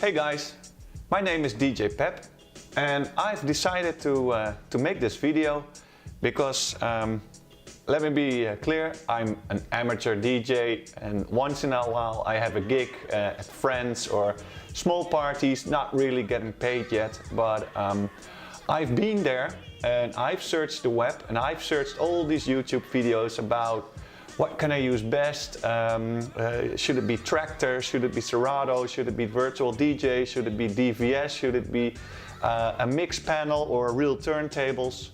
Hey guys, my name is DJ Pep and I've decided to make this video because let me be clear, I'm an amateur DJ and once in a while I have a gig at friends or small parties, not really getting paid yet, but I've been there and I've searched the web and I've searched all these YouTube videos about what can I use best, should it be Traktor, should it be Serato, should it be virtual DJ, should it be DVS, should it be a mix panel or real turntables.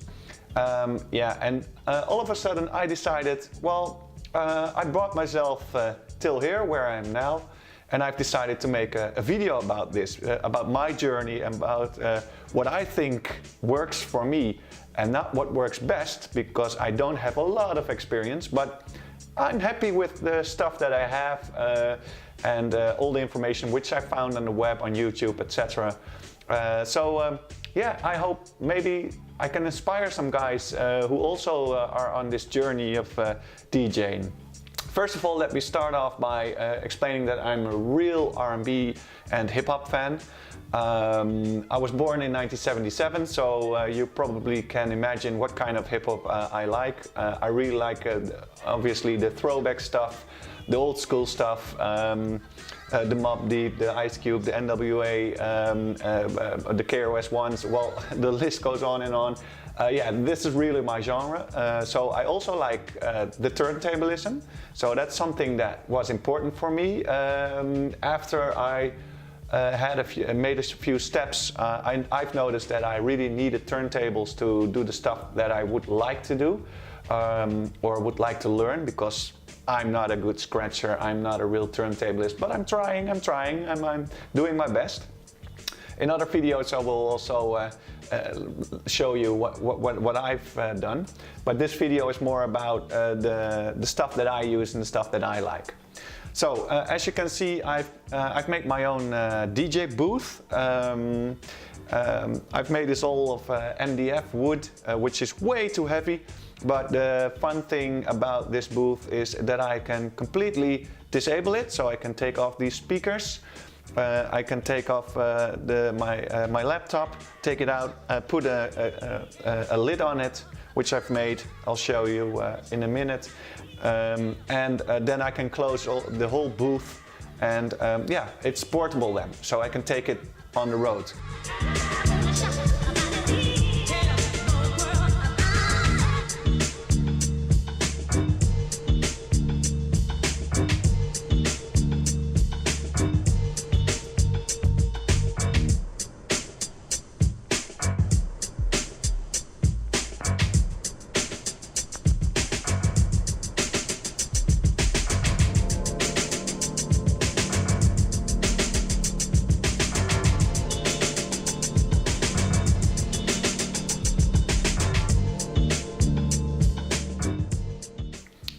And all of a sudden I decided, well, I brought myself till here where I am now, and I've decided to make a video about this, about my journey and about what I think works for me and not what works best, because I don't have a lot of experience, but I'm happy with the stuff that I have and all the information which I found on the web, on YouTube, etc. Yeah, I hope maybe I can inspire some guys who also are on this journey of DJing. First of all, let me start off by explaining that I'm a real R&B and hip-hop fan. I was born in 1977, so you probably can imagine what kind of hip-hop I like. I really like, obviously, the throwback stuff, the old school stuff, the Mobb Deep, the Ice Cube, the NWA, the KRS Ones, well, the list goes on and on. Yeah, this is really my genre. So I also like the turntablism. So that's something that was important for me. After I made a few steps, I've noticed that I really needed turntables to do the stuff that I would like to do or would like to learn, because I'm not a good scratcher, I'm not a real turntablist, but I'm trying, I'm doing my best. In other videos I will also show you what I've done, but this video is more about the stuff that I use and the stuff that I like. So as you can see, I've made my own DJ booth. I've made this all of MDF wood, which is way too heavy, but the fun thing about this booth is that I can completely disable it, so I can take off these speakers. I can take off my laptop, take it out, put a lid on it, which I've made. I'll show you in a minute. And then I can close the whole booth, and yeah, it's portable then, so I can take it on the road.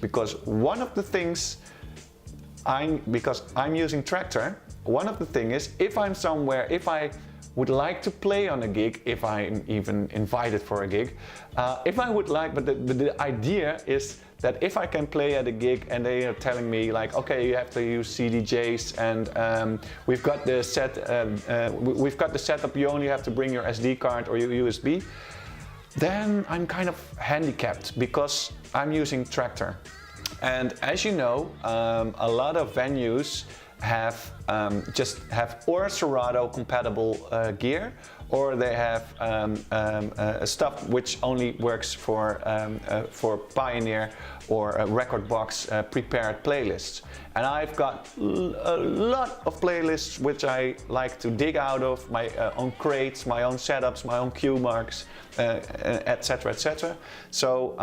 Because one of the things, because I'm using Traktor, one of the things is, if I'm somewhere, if I would like to play on a gig, if I'm even invited for a gig, if I would like, but the idea is that if I can play at a gig and they are telling me like, okay, you have to use CDJs and we've got the setup, you only have to bring your SD card or your USB, then I'm kind of handicapped because I'm using Traktor. And as you know, a lot of venues have just have or Serato compatible gear, or they have stuff which only works for Pioneer or Rekordbox prepared playlists. And I've got a lot of playlists which I like to dig out of, my own crates, my own setups, my own cue marks, etc, etc. So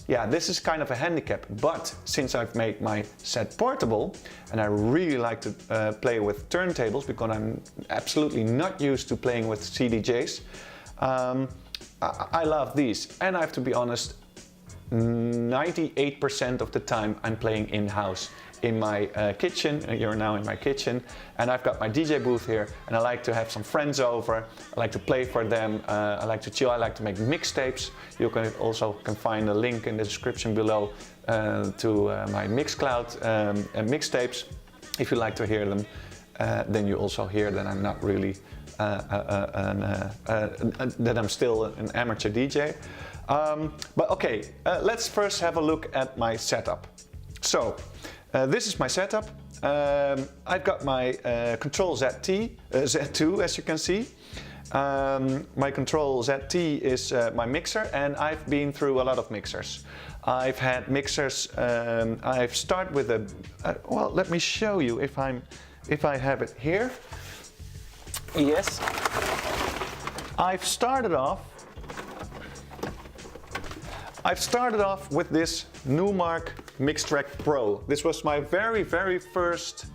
yeah, this is kind of a handicap, but since I've made my set portable and I really like to play with turntables because I'm absolutely not used to playing with CDJs, I love these. And I have to be honest, 98% of the time I'm playing in-house in my kitchen. You're now in my kitchen, and I've got my DJ booth here, and I like to have some friends over. I like to play for them. I like to chill. I like to make mixtapes. You can also find a link in the description below to my Mixcloud mixtapes if you like to hear them. then you also hear that I'm not really that I'm still an amateur DJ. But okay, let's first have a look at my setup. So this is my setup. I've got my Control Z2, as you can see. My Control ZT is my mixer, and I've been through a lot of mixers. I've had mixers. I've started with a. Well, let me show you if I have it here. Yes. I've started off with this Numark Mixtrack Pro. This was my very first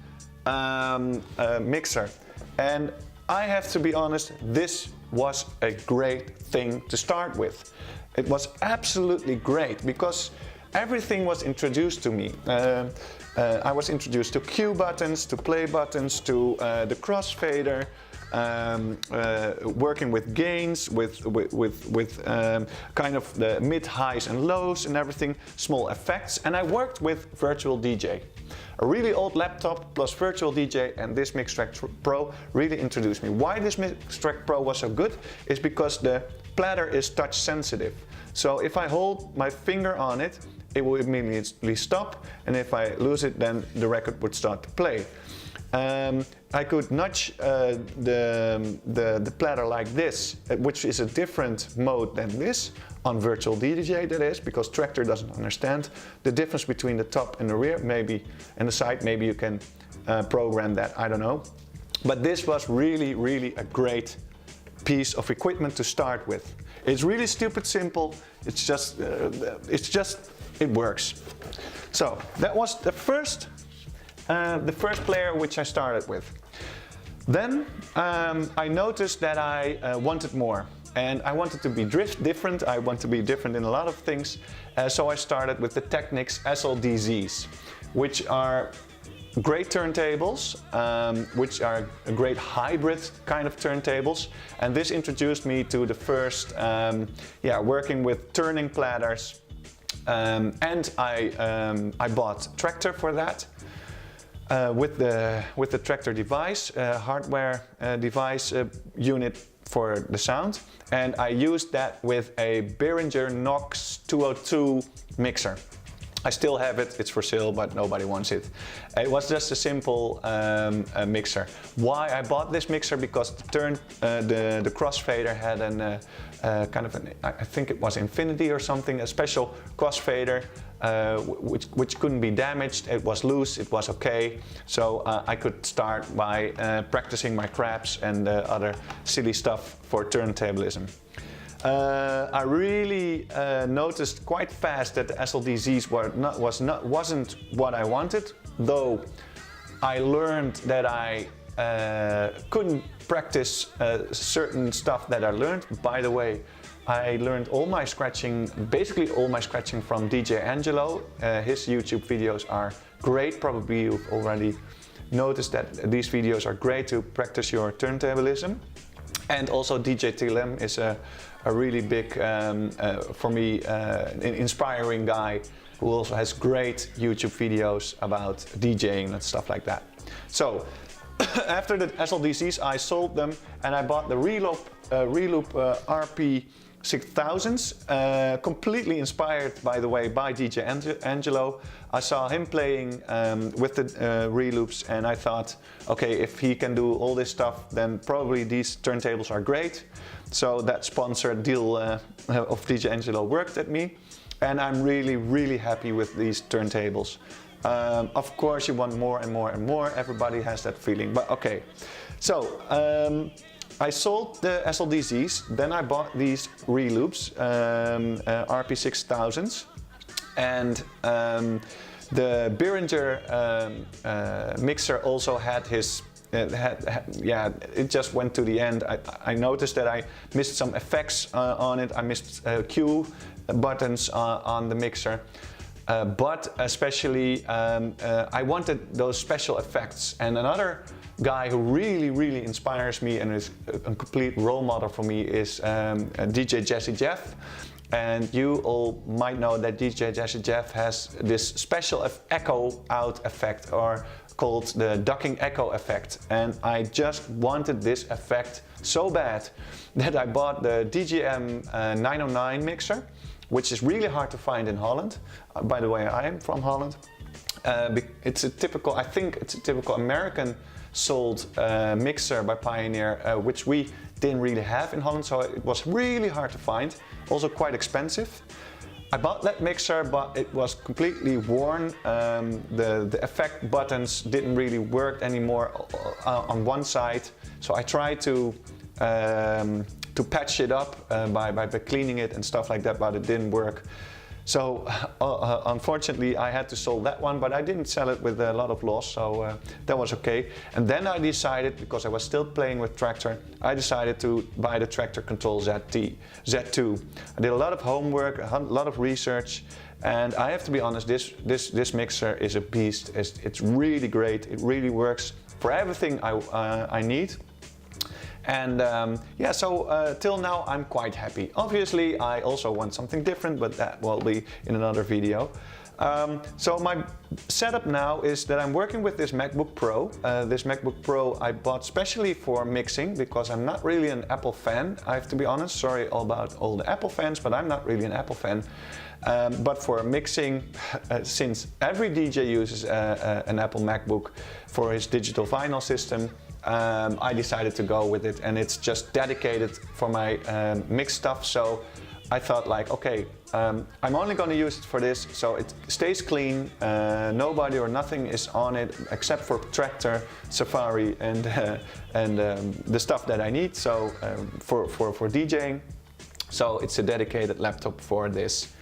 mixer, and I have to be honest, this was a great thing to start with. It was absolutely great because everything was introduced to me. I was introduced to cue buttons, to play buttons, to the crossfader, working with gains, with kind of the mid, highs and lows and everything, small effects, and I worked with Virtual DJ. A really old laptop plus Virtual DJ and this Mixtrack Pro really introduced me. Why this Mixtrack Pro was so good is because the platter is touch sensitive. So if I hold my finger on it, it will immediately stop, and if I lose it, then the record would start to play. I could nudge the platter like this, which is a different mode than this, on Virtual DJ that is, because Traktor doesn't understand the difference between the top and the rear, maybe, and the side. Maybe you can program that, I don't know. But this was really a great piece of equipment to start with. It's really stupid simple, it works. So that was the first player which I started with. Then I noticed that I wanted more, and I wanted to be different. I want to be different in a lot of things, so I started with the Technics SLDZs, which are great turntables, which are a great hybrid kind of turntables, and this introduced me to the first working with turning platters, and I bought Traktor for that. With the Traktor device, hardware device unit for the sound, and I used that with a Behringer Knox 202 mixer. I still have it, it's for sale, but nobody wants it. It was just a simple mixer. Why I bought this mixer? Because the crossfader had an kind of an, I think it was Infinity or something, a special crossfader which couldn't be damaged. It was loose, it was okay. So I could start by practicing my craps and other silly stuff for turntablism. I really noticed quite fast that the SLDZs wasn't what I wanted, though I learned that I couldn't practice certain stuff that I learned. By the way, I learned all my scratching, basically all my scratching from DJ Angelo. His YouTube videos are great. Probably you've already noticed that these videos are great to practice your turntablism. And also DJ TLM is a really big, for me, inspiring guy who also has great YouTube videos about DJing and stuff like that. So after the SLDZs, I sold them and I bought the Reloop RP 6000s, completely inspired, by the way, by DJ Angelo. I saw him playing with the reloops, and I thought, okay, if he can do all this stuff, then probably these turntables are great. So that sponsored deal of DJ Angelo worked at me, and I'm really happy with these turntables. Of course, you want more and more and more. Everybody has that feeling, but okay. So I sold the SLDZs, then I bought these reloops, RP 6000s, and the Behringer mixer also had his, it just went to the end. I noticed that I missed some effects on it. I missed cue buttons on the mixer. But especially I wanted those special effects, and another guy who really inspires me and is a complete role model for me is DJ Jazzy Jeff. And you all might know that DJ-Jeff has this special echo out effect, or called the ducking echo effect. And I just wanted this effect so bad that I bought the DJM 909 mixer, which is really hard to find in Holland. By the way, I am from Holland. It's a typical, I think it's a typical American sold mixer by Pioneer, which we didn't really have in Holland, so it was really hard to find, also quite expensive. I bought that mixer, but it was completely worn. The effect buttons didn't really work anymore on one side, so I tried to patch it up by cleaning it and stuff like that, but it didn't work. So unfortunately I had to sell that one, but I didn't sell it with a lot of loss, so that was okay. And then I decided, because I was still playing with Traktor, I decided to buy the Traktor Control Z2. I did a lot of homework, a lot of research, and I have to be honest, this mixer is a beast. It's really great. It really works for everything I need. And yeah, so till now I'm quite happy. Obviously I also want something different, but that will be in another video. So my setup now is that I'm working with this MacBook Pro. This MacBook Pro I bought specially for mixing, because I'm not really an Apple fan, I have to be honest. Sorry about all the Apple fans, but I'm not really an Apple fan. But for mixing, since every DJ uses an Apple MacBook for his digital vinyl system, I decided to go with it, and it's just dedicated for my mix stuff. So I thought like, okay, I'm only going to use it for this, so it stays clean, nobody or nothing is on it except for Traktor, Safari, and the stuff that I need, so for DJing. So it's a dedicated laptop for this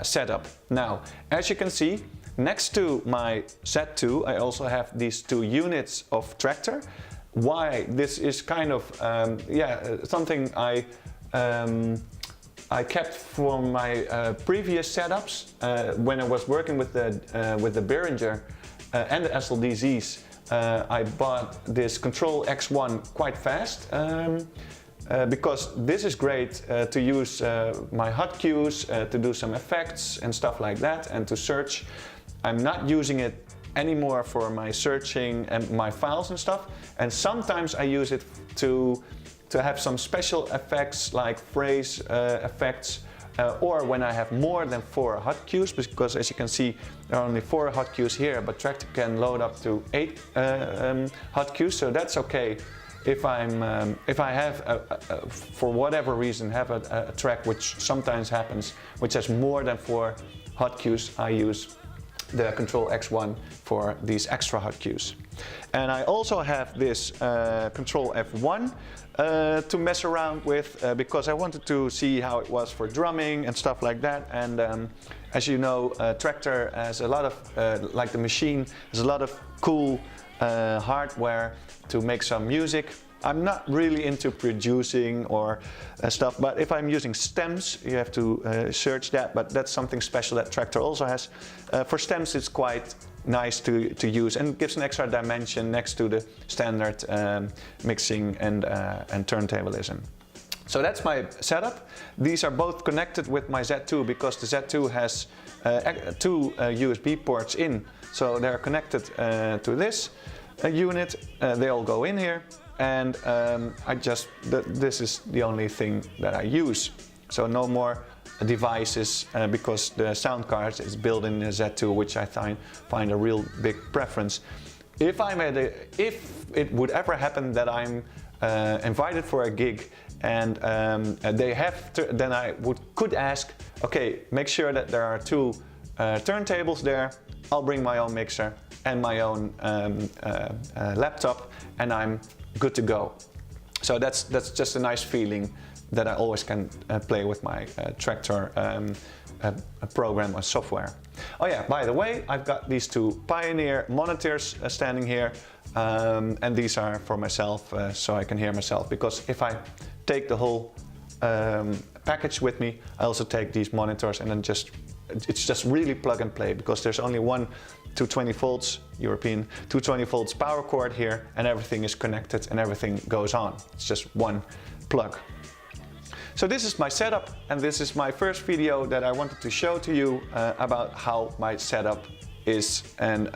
setup. Now, as you can see, next to my Z2, I also have these 2 units of Traktor. Why? This is kind of yeah, something I kept from my previous setups when I was working with the Behringer and the SLDZs. I bought this Control X1 quite fast because this is great to use my hot cues, to do some effects and stuff like that, and to search. I'm not using it anymore for my searching and my files and stuff, and sometimes I use it to have some special effects like phrase effects, or when I have more than 4 hot cues, because as you can see there are only 4 hot cues here, but Traktor can load up to 8 hot cues, so that's okay. If I have for whatever reason have a track, which sometimes happens, which has more than 4 hot cues, I use the Control X1 for these extra hot cues. And I also have this Control F1 to mess around with, because I wanted to see how it was for drumming and stuff like that. And as you know, Traktor has a lot of, like the machine, has a lot of cool hardware to make some music. I'm not really into producing or stuff, but if I'm using stems, you have to search that, but that's something special that Traktor also has. For stems it's quite nice to use, and gives an extra dimension next to the standard mixing and turntablism. So that's my setup. These are both connected with my Z2, because the Z2 has 2 USB ports in, so they're connected to this unit. They all go in here. And this is the only thing that I use. So no more devices, because the sound card is built in the Z2, which I find a real big preference. If it would ever happen that I'm invited for a gig and they have to, then I could ask, okay, make sure that there are 2 turntables there. I'll bring my own mixer and my own laptop, and I'm good to go. So that's just a nice feeling that I always can play with my Traktor program or software. Oh yeah, by the way, I've got these 2 Pioneer monitors standing here, and these are for myself, so I can hear myself, because if I take the whole package with me, I also take these monitors, and then it's just really plug and play, because there's only one 220 volts European 220 volts power cord here, and everything is connected and everything goes on. It's just one plug. So this is my setup, and this is my first video that I wanted to show to you about how my setup is and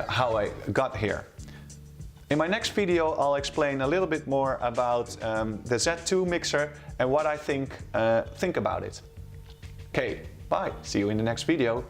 how I got here. In my next video I'll explain a little bit more about the Z2 mixer and what I think about it. Okay, bye, see you in the next video.